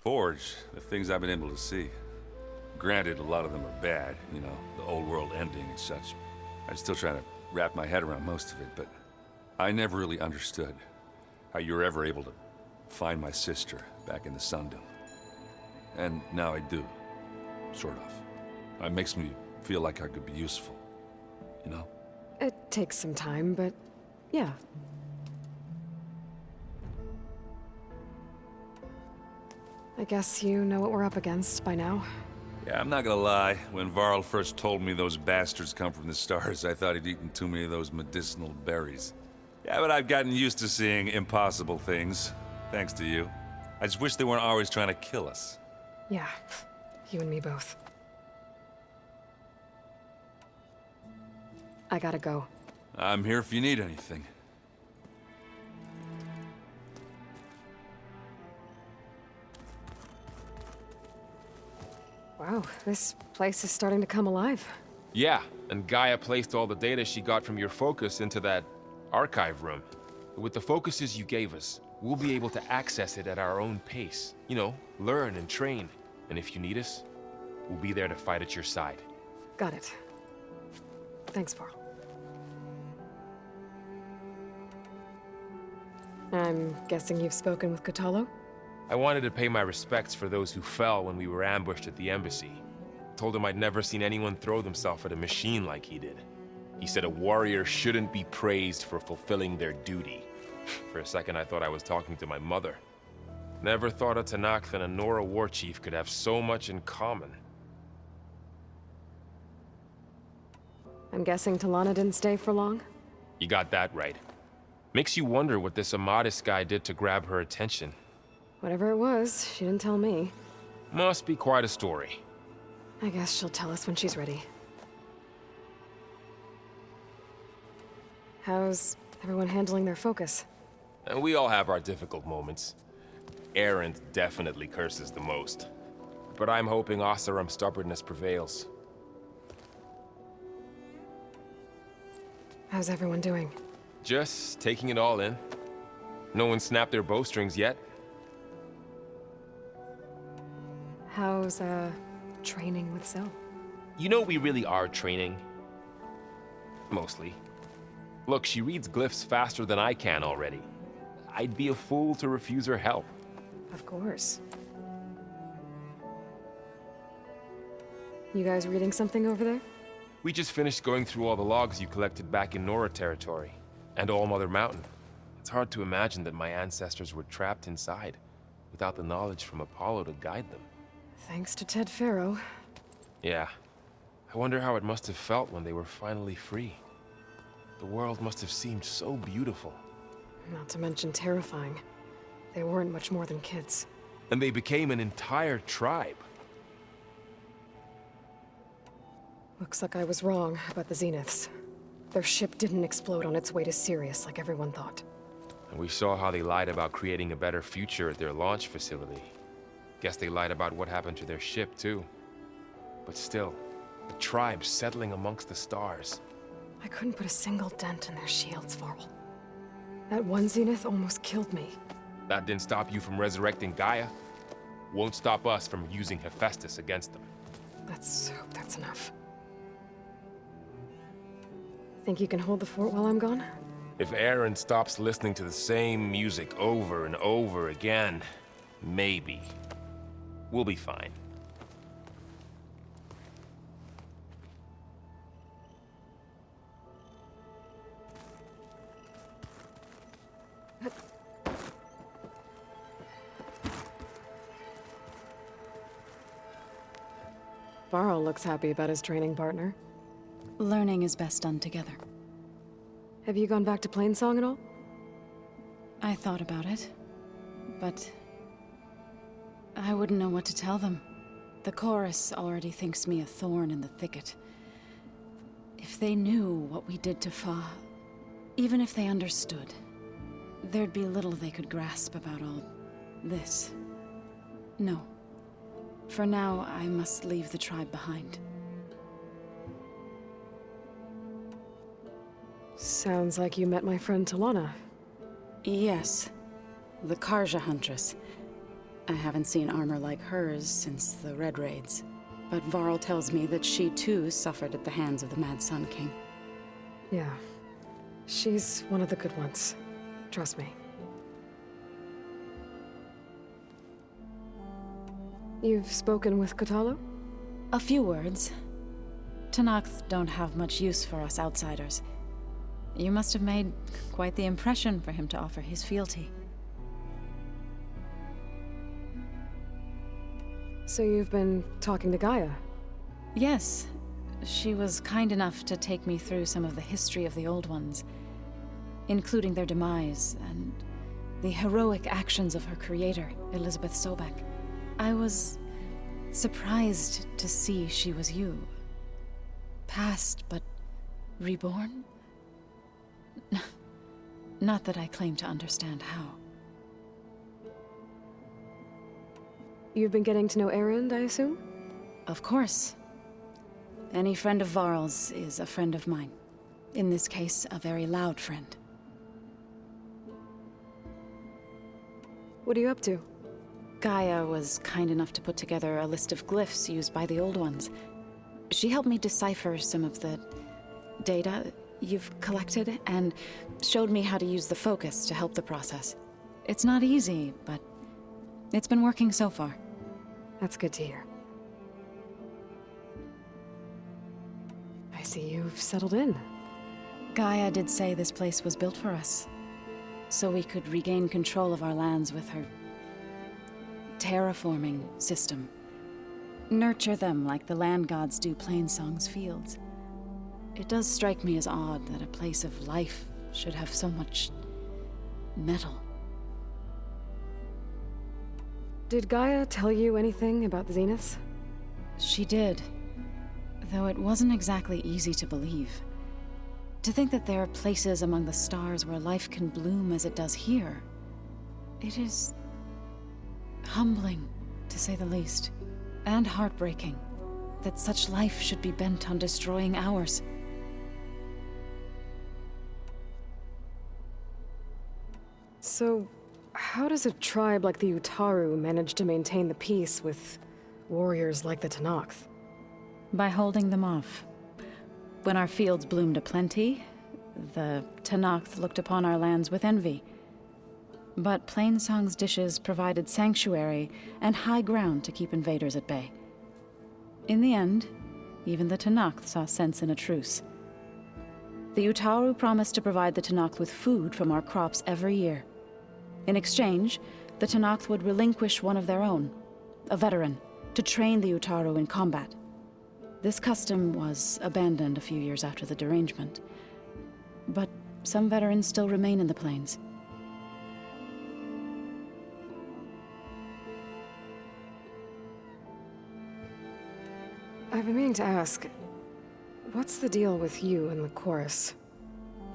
Forge, the things I've been able to see. Granted, a lot of them are bad, you know, the old world ending and such. I'm still trying to wrap my head around most of it, but I never really understood how you were ever able to find my sister back in the Sundom. And now I do, sort of. It makes me feel like I could be useful, you know? It takes some time, but yeah. I guess you know what we're up against by now. Yeah, I'm not gonna lie. When Varl first told me those bastards come from the stars, I thought he'd eaten too many of those medicinal berries. Yeah, but I've gotten used to seeing impossible things, thanks to you. I just wish they weren't always trying to kill us. Yeah, you and me both. I gotta go. I'm here if you need anything. Wow, this place is starting to come alive. Yeah, and Gaia placed all the data she got from your focus into that archive room. With the focuses you gave us, we'll be able to access it at our own pace. You know, learn and train. And if you need us, we'll be there to fight at your side. Got it. Thanks, Varl. I'm guessing you've spoken with Kotallo? I wanted to pay my respects for those who fell when we were ambushed at the embassy. Told him I'd never seen anyone throw themselves at a machine like he did. He said a warrior shouldn't be praised for fulfilling their duty. For a second I thought I was talking to my mother. Never thought a Tanakh and a Nora war chief could have so much in common. I'm guessing Talana didn't stay for long? You got that right. Makes you wonder what this Amadis guy did to grab her attention. Whatever it was, she didn't tell me. Must be quite a story. I guess she'll tell us when she's ready. How's everyone handling their focus? And we all have our difficult moments. Erend definitely curses the most. But I'm hoping Oseram's stubbornness prevails. How's everyone doing? Just taking it all in. No one snapped their bowstrings yet. How's, training with Zoe? You know we really are training. Mostly. Look, she reads glyphs faster than I can already. I'd be a fool to refuse her help. Of course. You guys reading something over there? We just finished going through all the logs you collected back in Nora territory, and All Mother Mountain. It's hard to imagine that my ancestors were trapped inside, without the knowledge from Apollo to guide them. Thanks to Ted Faro. Yeah. I wonder how it must have felt when they were finally free. The world must have seemed so beautiful. Not to mention terrifying. They weren't much more than kids. And they became an entire tribe. Looks like I was wrong about the Zeniths. Their ship didn't explode on its way to Sirius like everyone thought. And we saw how they lied about creating a better future at their launch facility. Guess they lied about what happened to their ship, too. But still, a tribe settling amongst the stars. I couldn't put a single dent in their shields, Varl. That one Zenith almost killed me. That didn't stop you from resurrecting Gaia. Won't stop us from using Hephaestus against them. Let's hope that's enough. Think you can hold the fort while I'm gone? If Erend stops listening to the same music over and over again, maybe. We'll be fine. Varl looks happy about his training partner. Learning is best done together. Have you gone back to Plainsong at all? I thought about it, but I wouldn't know what to tell them. The chorus already thinks me a thorn in the thicket. If they knew what we did to Fa, even if they understood, there'd be little they could grasp about all this. No. For now, I must leave the tribe behind. Sounds like you met my friend Talana. Yes. The Karja Huntress. I haven't seen armor like hers since the Red Raids. But Varl tells me that she too suffered at the hands of the Mad Sun King. Yeah. She's one of the good ones. Trust me. You've spoken with Kotallo? A few words. Tenakth don't have much use for us outsiders. You must have made quite the impression for him to offer his fealty. So you've been talking to Gaia? Yes. She was kind enough to take me through some of the history of the Old Ones, including their demise and the heroic actions of her creator, Elizabeth Sobek. I was surprised to see she was you. Past, but reborn? Not that I claim to understand how. You've been getting to know Erend, I assume? Of course. Any friend of Varl's is a friend of mine. In this case, a very loud friend. What are you up to? Gaia was kind enough to put together a list of glyphs used by the Old Ones. She helped me decipher some of the data you've collected, and showed me how to use the focus to help the process. It's not easy, but it's been working so far. That's good to hear. I see you've settled in. Gaia did say this place was built for us, so we could regain control of our lands with her terraforming system. Nurture them like the land gods do Plainsong's fields. It does strike me as odd that a place of life should have so much metal. Did Gaia tell you anything about the Zeniths? She did, though it wasn't exactly easy to believe. To think that there are places among the stars where life can bloom as it does here, it is humbling, to say the least, and heartbreaking that such life should be bent on destroying ours. So, how does a tribe like the Utaru manage to maintain the peace with warriors like the Tenakth? By holding them off. When our fields bloomed aplenty, the Tenakth looked upon our lands with envy. But Plainsong's dishes provided sanctuary and high ground to keep invaders at bay. In the end, even the Tenakth saw sense in a truce. The Utaru promised to provide the Tenakth with food from our crops every year. In exchange, the Tenakth would relinquish one of their own, a veteran, to train the Utaru in combat. This custom was abandoned a few years after the derangement, but some veterans still remain in the plains. I've been meaning to ask, what's the deal with you and the chorus?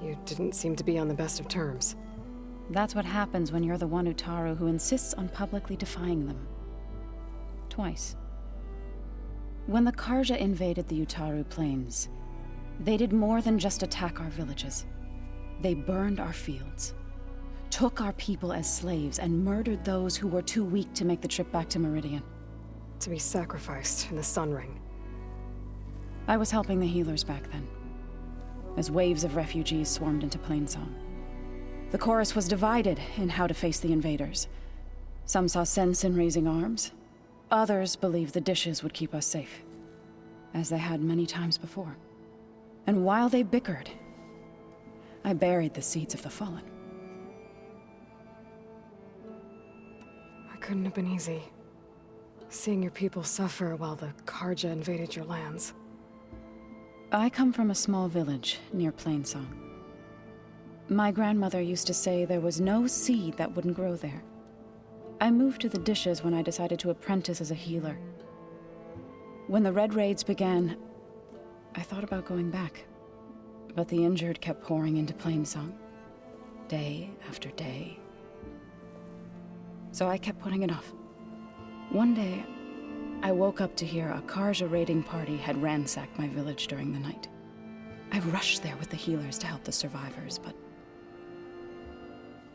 You didn't seem to be on the best of terms. That's what happens when you're the one Utaru who insists on publicly defying them. Twice. When the Karja invaded the Utaru plains, they did more than just attack our villages. They burned our fields, took our people as slaves, and murdered those who were too weak to make the trip back to Meridian. To be sacrificed in the Sun Ring. I was helping the healers back then, as waves of refugees swarmed into Plainsong. The chorus was divided in how to face the invaders. Some saw sense in raising arms. Others believed the dishes would keep us safe, as they had many times before. And while they bickered, I buried the seeds of the fallen. It couldn't have been easy. Seeing your people suffer while the Karja invaded your lands. I come from a small village near Plainsong. My grandmother used to say there was no seed that wouldn't grow there. I moved to the dishes when I decided to apprentice as a healer. When the Red Raids began, I thought about going back. But the injured kept pouring into Plainsong, day after day. So I kept putting it off. One day, I woke up to hear a Karja raiding party had ransacked my village during the night. I rushed there with the healers to help the survivors, but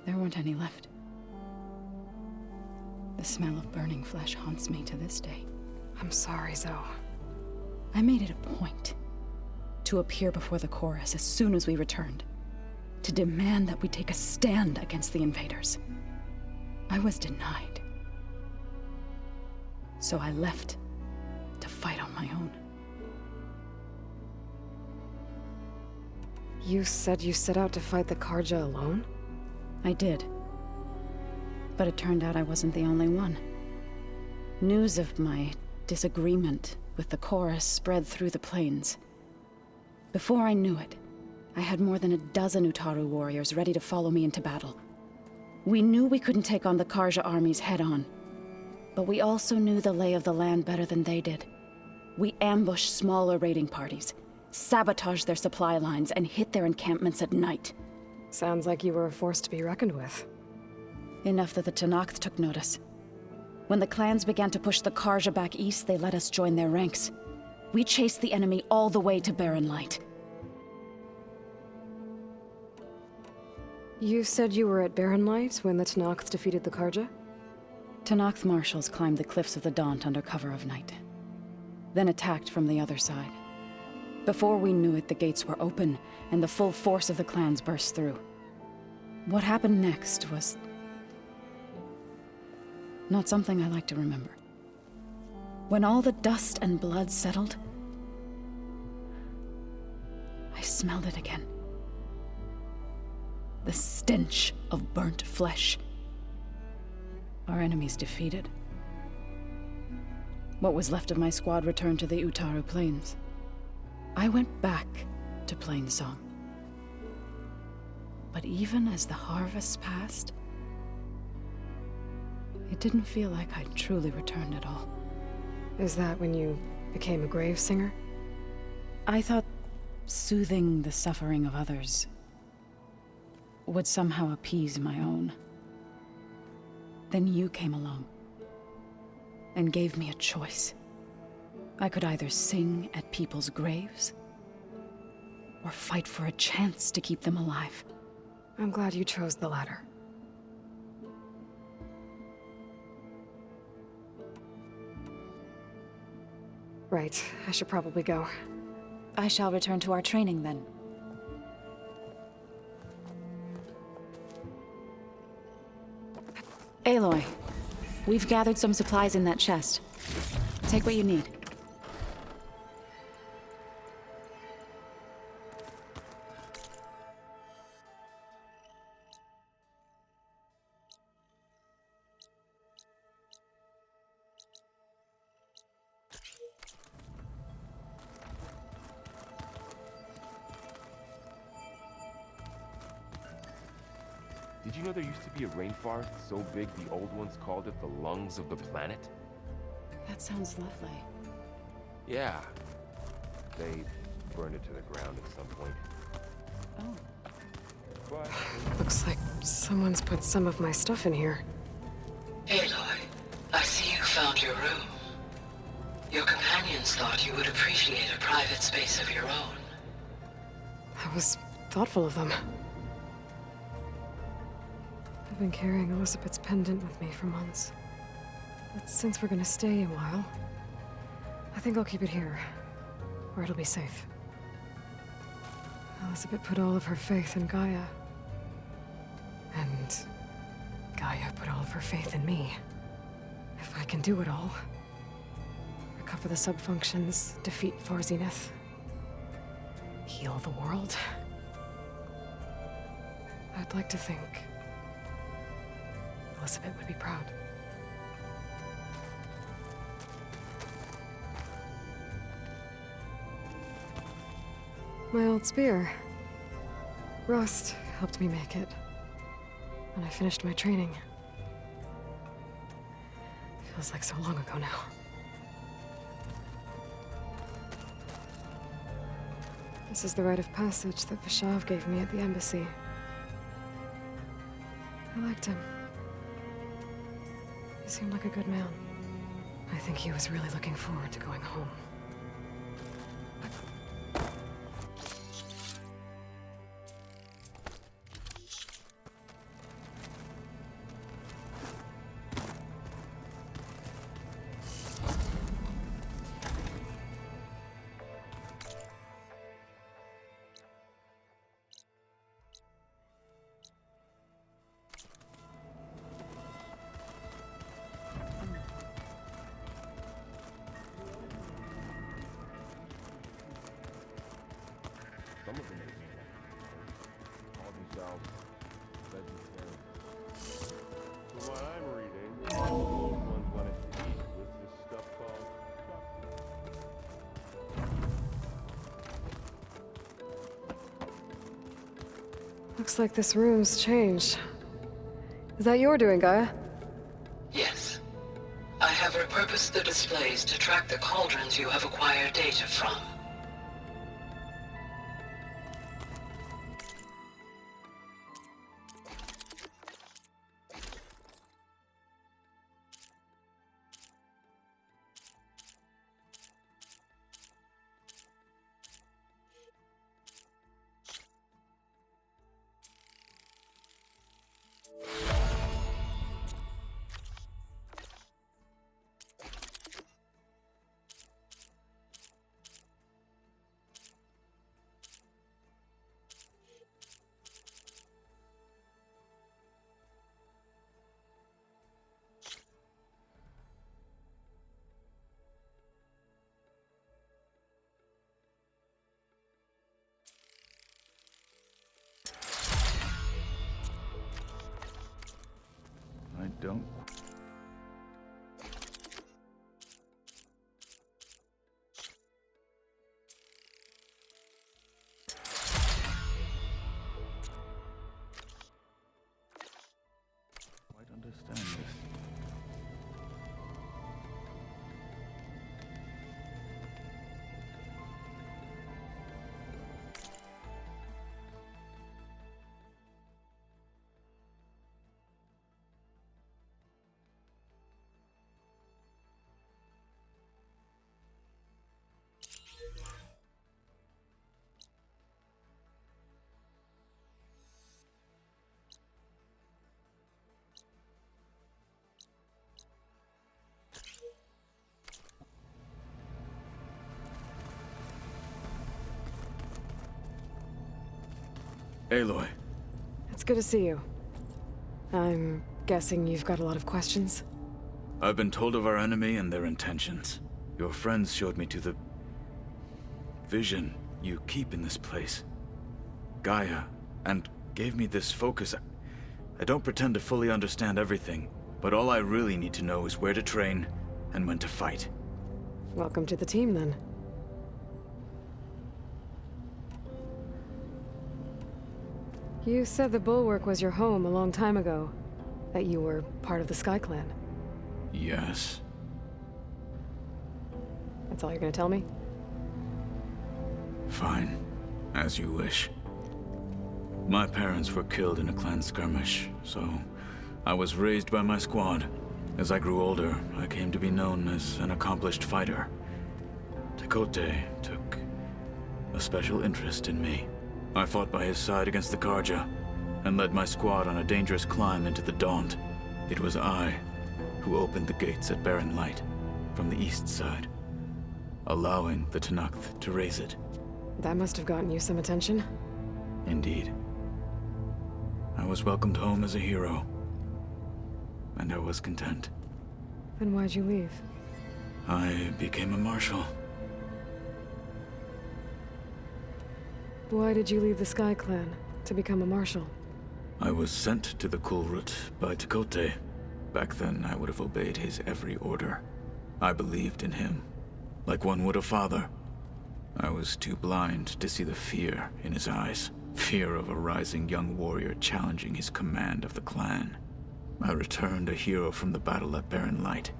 there weren't any left. The smell of burning flesh haunts me to this day. I'm sorry, Zoe. I made it a point to appear before the chorus as soon as we returned, to demand that we take a stand against the invaders. I was denied. So I left to fight on my own. You said you set out to fight the Karja alone? I did. But it turned out I wasn't the only one. News of my disagreement with the chorus spread through the plains. Before I knew it, I had more than a dozen Utaru warriors ready to follow me into battle. We knew we couldn't take on the Karja armies head-on, but we also knew the lay of the land better than they did. We ambushed smaller raiding parties, sabotaged their supply lines, and hit their encampments at night. Sounds like you were a force to be reckoned with. Enough that the Tenakth took notice. When the clans began to push the Karja back east, they let us join their ranks. We chased the enemy all the way to Barren Light. You said you were at Barren Light when the Tenakth defeated the Karja? Tenakth marshals climbed the cliffs of the Daunt under cover of night, then attacked from the other side. Before we knew it, the gates were open, and the full force of the clans burst through. What happened next was not something I like to remember. When all the dust and blood settled, I smelled it again. The stench of burnt flesh. Our enemies defeated. What was left of my squad returned to the Utaru Plains. I went back to Plainsong. But even as the harvests passed, it didn't feel like I'd truly returned at all. Is that when you became a grave singer? I thought soothing the suffering of others would somehow appease my own. Then you came along and gave me a choice. I could either sing at people's graves or fight for a chance to keep them alive. I'm glad you chose the latter. Right, I should probably go. I shall return to our training then. Aloy, we've gathered some supplies in that chest. Take what you need. Did you know there used to be a rainforest so big the old ones called it the lungs of the planet? That sounds lovely. Yeah. They burned it to the ground at some point. Oh. But Looks like someone's put some of my stuff in here. Aloy, I see you found your room. Your companions thought you would appreciate a private space of your own. That was thoughtful of them. I've been carrying Elizabeth's pendant with me for months. But since we're gonna stay a while, I think I'll keep it here, where it'll be safe. Elizabeth put all of her faith in Gaia. And Gaia put all of her faith in me. If I can do it all, recover the subfunctions, defeat Thor Zenith, heal the world, I'd like to think Elizabeth would be proud. My old spear. Rust helped me make it when I finished my training. Feels like so long ago now. This is the rite of passage that Vishav gave me at the embassy. I liked him. He seemed like a good man. I think he was really looking forward to going home. Looks like this room's changed. Is that your doing, Gaia? Yes. I have repurposed the displays to track the cauldrons you have acquired data from. I don't. Quite understand this. Aloy, It's good to see you. I'm guessing you've got a lot of questions? I've been told of our enemy and their intentions. Your friends showed me to the vision you keep in this place, Gaia, and gave me this focus. I don't pretend to fully understand everything, but all I really need to know is where to train and when to fight. Welcome to the team, then. You said the Bulwark was your home a long time ago. That you were part of the Sky Clan. Yes. That's all you're gonna tell me? Fine. As you wish. My parents were killed in a clan skirmish, so I was raised by my squad. As I grew older, I came to be known as an accomplished fighter. Tekote took a special interest in me. I fought by his side against the Karja, and led my squad on a dangerous climb into the Daunt. It was I who opened the gates at Barren Light, from the east side, allowing the Tenakth to raise it. That must have gotten you some attention. Indeed. I was welcomed home as a hero, and I was content. Then why'd you leave? I became a marshal. Why did you leave the Sky Clan to become a marshal? I was sent to the Kulrut by Tekote. Back then, I would have obeyed his every order. I believed in him, like one would a father. I was too blind to see the fear in his eyes. Fear of a rising young warrior challenging his command of the clan. I returned a hero from the battle at Barren Light.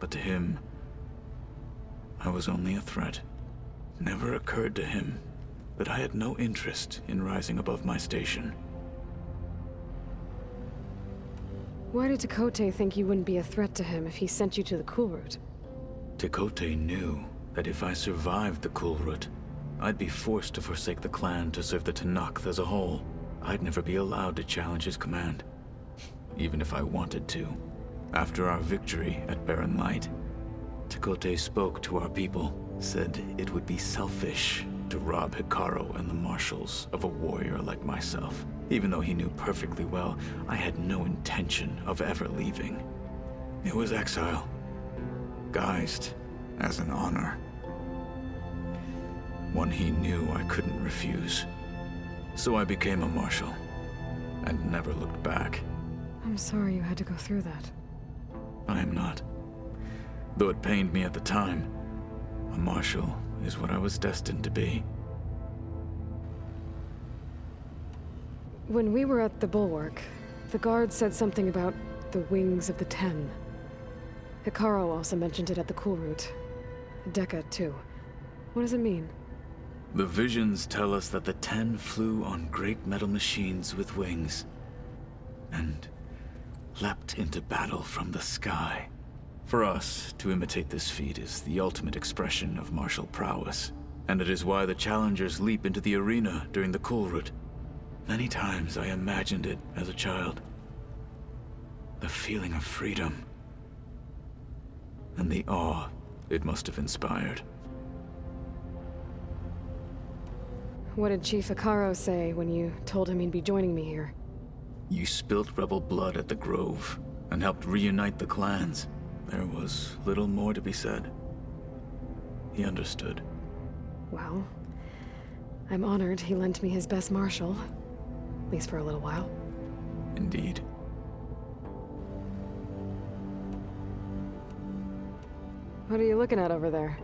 But to him, I was only a threat. Never occurred to him that I had no interest in rising above my station. Why did Tekote think you wouldn't be a threat to him if he sent you to the Kulrut? Tekote knew that if I survived the Kulrut, I'd be forced to forsake the clan to serve the Tenakth as a whole. I'd never be allowed to challenge his command, even if I wanted to. After our victory at Barren Light, Tekote spoke to our people, said it would be selfish to rob Hikaru and the marshals of a warrior like myself. Even though he knew perfectly well, I had no intention of ever leaving. It was exile, guised as an honor. One he knew I couldn't refuse. So I became a marshal, and never looked back. I'm sorry you had to go through that. I am not. Though it pained me at the time, a marshal, is what I was destined to be. When we were at the Bulwark, the guard said something about the Wings of the Ten. Hikaru also mentioned it at the Cool Route. Dekka, too. What does it mean? The visions tell us that the Ten flew on great metal machines with wings, and leapt into battle from the sky. For us, to imitate this feat is the ultimate expression of martial prowess, and it is why the challengers leap into the arena during the Cool Route. Many times I imagined it as a child. The feeling of freedom, and the awe it must have inspired. What did Chief Hikaru say when you told him he'd be joining me here? You spilt rebel blood at the Grove, and helped reunite the clans. There was little more to be said. He understood. Well, I'm honored he lent me his best martial. At least for a little while. Indeed. What are you looking at over there?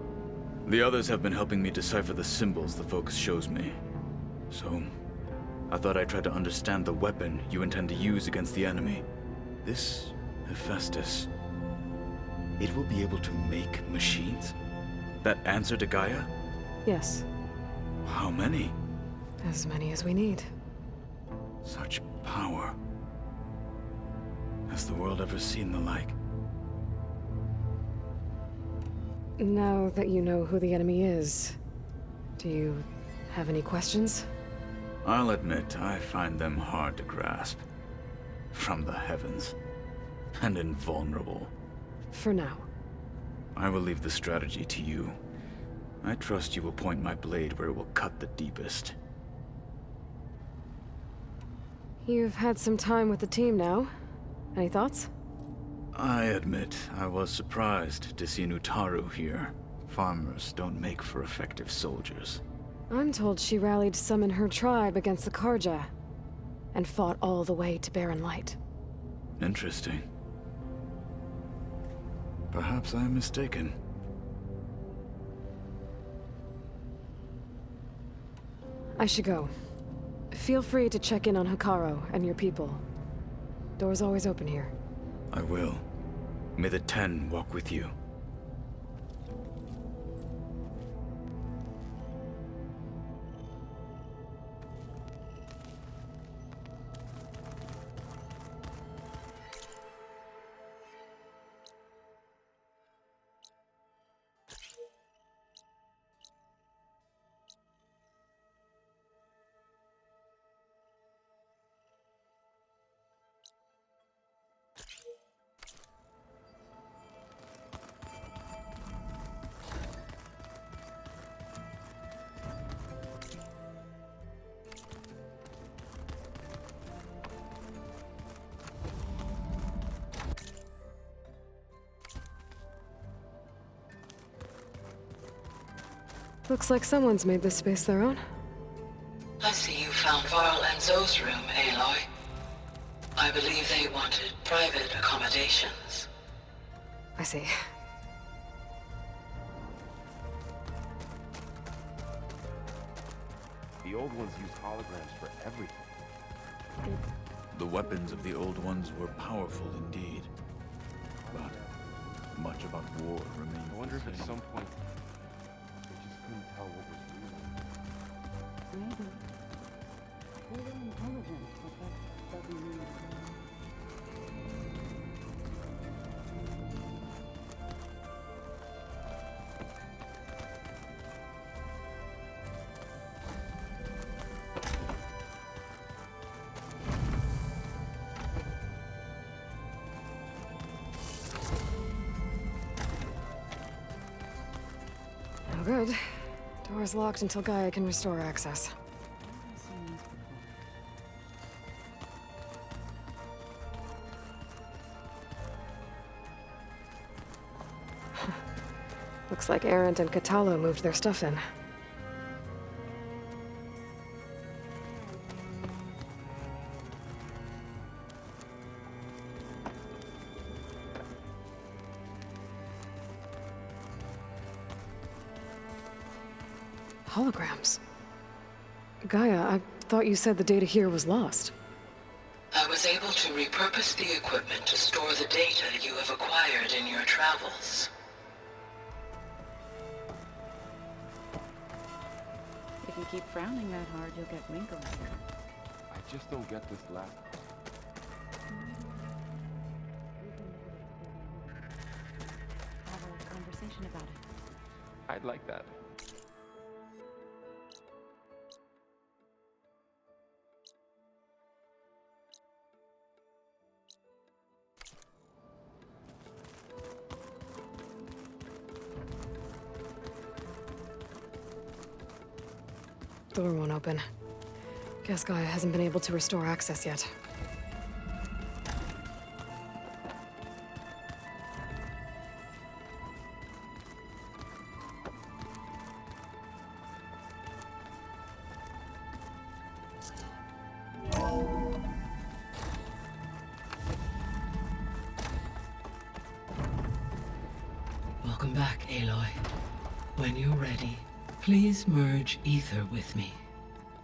The others have been helping me decipher the symbols the Focus shows me. So, I thought I'd try to understand the weapon you intend to use against the enemy. This Hephaestus, it will be able to make machines? That answer to Gaia? Yes, How many? as many as we need. Such power. Has the world ever seen the like? Now that you know who the enemy is, do you have any questions? I'll admit, I find them hard to grasp. From the heavens. And invulnerable. For now. I will leave the strategy to you. I trust you will point my blade where it will cut the deepest. You've had some time with the team now. Any thoughts? I admit, I was surprised to see an Utaru here. Farmers don't make for effective soldiers. I'm told she rallied some in her tribe against the Karja, and fought all the way to Barren Light. Interesting. Perhaps I am mistaken. I should go. Feel free to check in on Hikaru and your people. Door's always open here. I will. May the Ten walk with you. Looks like someone's made this space their own. I see you found Varl and Zoe's room, Aloy. I believe they wanted private accommodations. I see. The old ones used holograms for everything. The weapons of the Old Ones were powerful indeed. But much about war remains I wonder if the at same. some point they just couldn't tell what was real. Maybe. They're intelligent, but that doesn't mean No good. Door's locked until Gaia can restore access. Looks like Erend and Katalo moved their stuff in. Holograms. Gaia, I thought you said the data here was lost. I was able to repurpose the equipment to store the data you have acquired in your travels. If you keep frowning that hard, you'll get wrinkles. I just don't get this last. Have a conversation about it. I'd like that. Door won't open. Guess Gaia hasn't been able to restore access yet. Welcome back, Aloy. When you're ready, please merge ether with me.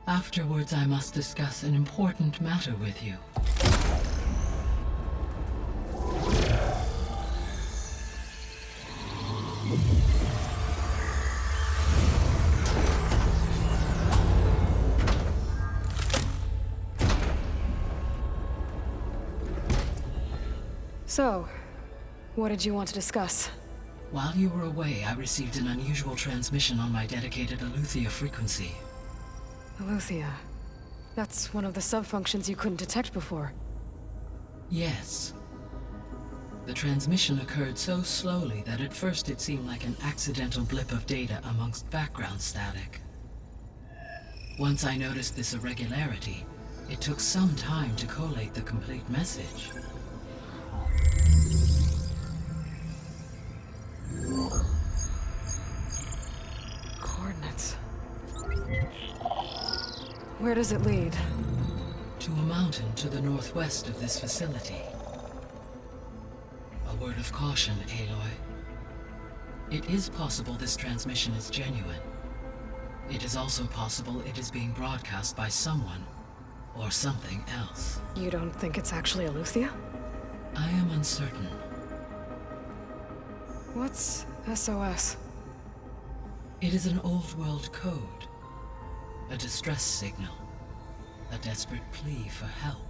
Afterwards, I must discuss an important matter with you. So, what did you want to discuss? While you were away, I received an unusual transmission on my dedicated Aletheia frequency. Aletheia. That's one of the sub-functions you couldn't detect before. Yes. The transmission occurred so slowly that at first it seemed like an accidental blip of data amongst background static. Once I noticed this irregularity, it took some time to collate the complete message. Coordinates. Where does it lead? To a mountain to the northwest of this facility. A word of caution, Aloy. It is possible this transmission is genuine. It is also possible it is being broadcast by someone or something else. You don't think it's actually Aletheia? I am uncertain. What's SOS? It is an old world code. A distress signal. A desperate plea for help.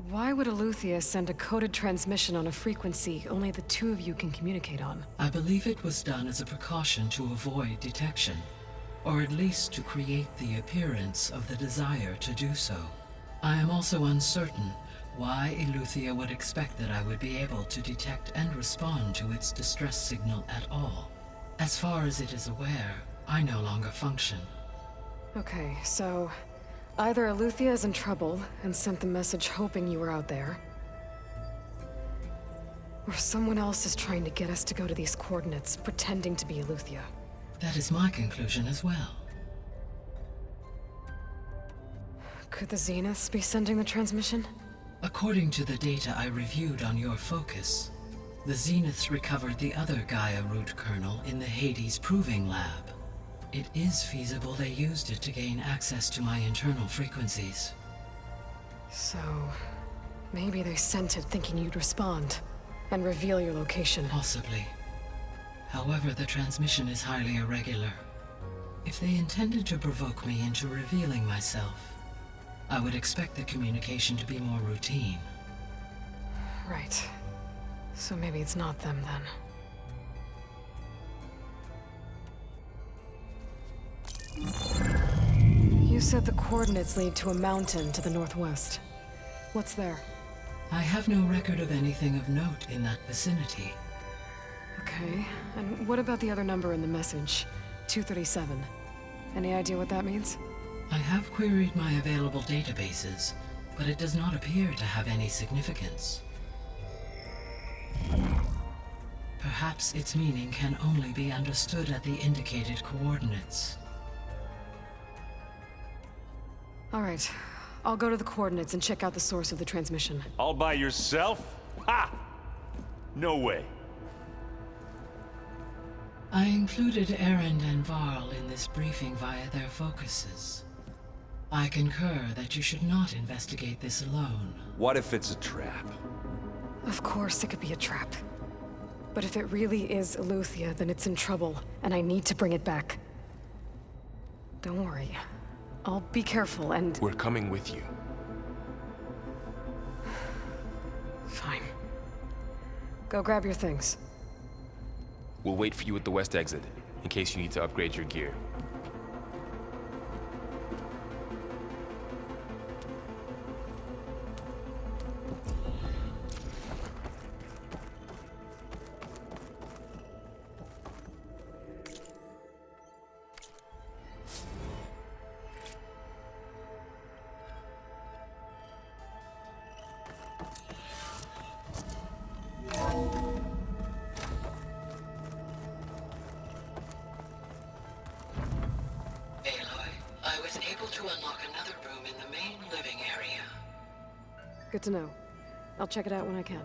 Why would Aletheia send a coded transmission on a frequency only the two of you can communicate on? I believe it was done as a precaution to avoid detection, or at least to create the appearance of the desire to do so. I am also uncertain why Aletheia would expect that I would be able to detect and respond to its distress signal at all. As far as it is aware, I no longer function. Okay, so either Aletheia is in trouble and sent the message hoping you were out there, or someone else is trying to get us to go to these coordinates, pretending to be Aletheia. That is my conclusion as well. Could the Zeniths be sending the transmission? According to the data I reviewed on your focus, the Zeniths recovered the other Gaia root kernel in the Hades Proving Lab. It is feasible they used it to gain access to my internal frequencies. So, maybe they sent it thinking you'd respond and reveal your location. Possibly. However, the transmission is highly irregular. If they intended to provoke me into revealing myself, I would expect the communication to be more routine. Right. So maybe it's not them then. You said the coordinates lead to a mountain to the northwest. What's there? I have no record of anything of note in that vicinity. Okay, and what about the other number in the message? 237. Any idea what that means? I have queried my available databases, but it does not appear to have any significance. Perhaps its meaning can only be understood at the indicated coordinates. All right, I'll go to the coordinates and check out the source of the transmission. All by yourself? Ha! No way. I included Erend and Varl in this briefing via their focuses. I concur that you should not investigate this alone. What if it's a trap? Of course it could be a trap. But if it really is Eleuthia, then it's in trouble, and I need to bring it back. Don't worry. I'll be careful and... We're coming with you. Fine. Go grab your things. We'll wait for you at the west exit, in case you need to upgrade your gear. I was able to unlock another room in the main living area. Good to know. I'll check it out when I can.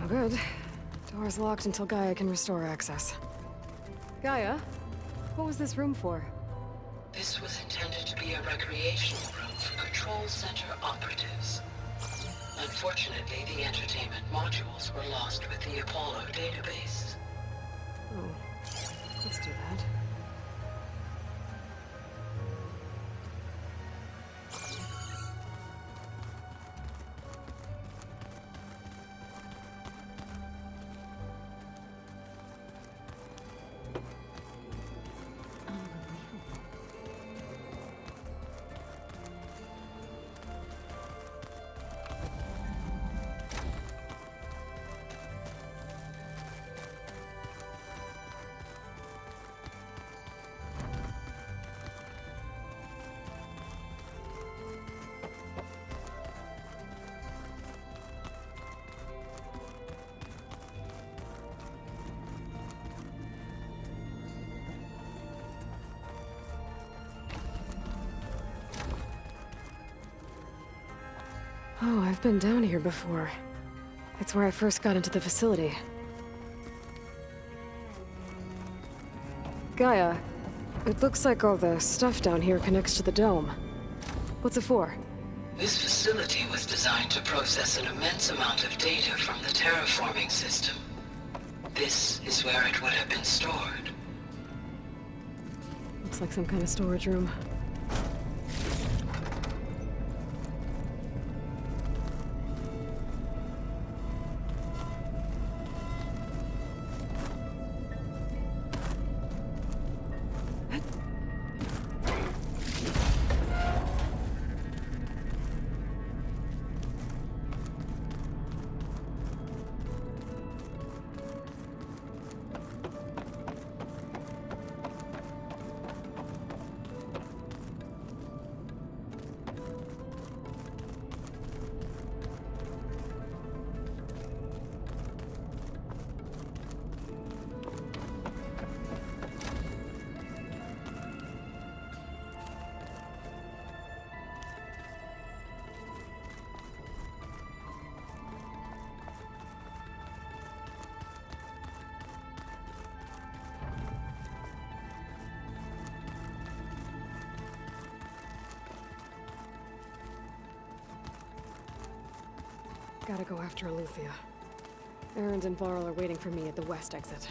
Oh, good. Door's locked until Gaia can restore access. Gaia? What was this room for? This was intended to be a recreational room for Control Center operatives. Unfortunately, the entertainment modules were lost with the Apollo database. Oh, let's do that. Oh, I've been down here before. It's where I first got into the facility. Gaia, it looks like all the stuff down here connects to the dome. What's it for? This facility was designed to process an immense amount of data from the terraforming system. This is where it would have been stored. Looks like some kind of storage room. Gotta go after Eleuthia. Erend and Varl are waiting for me at the west exit.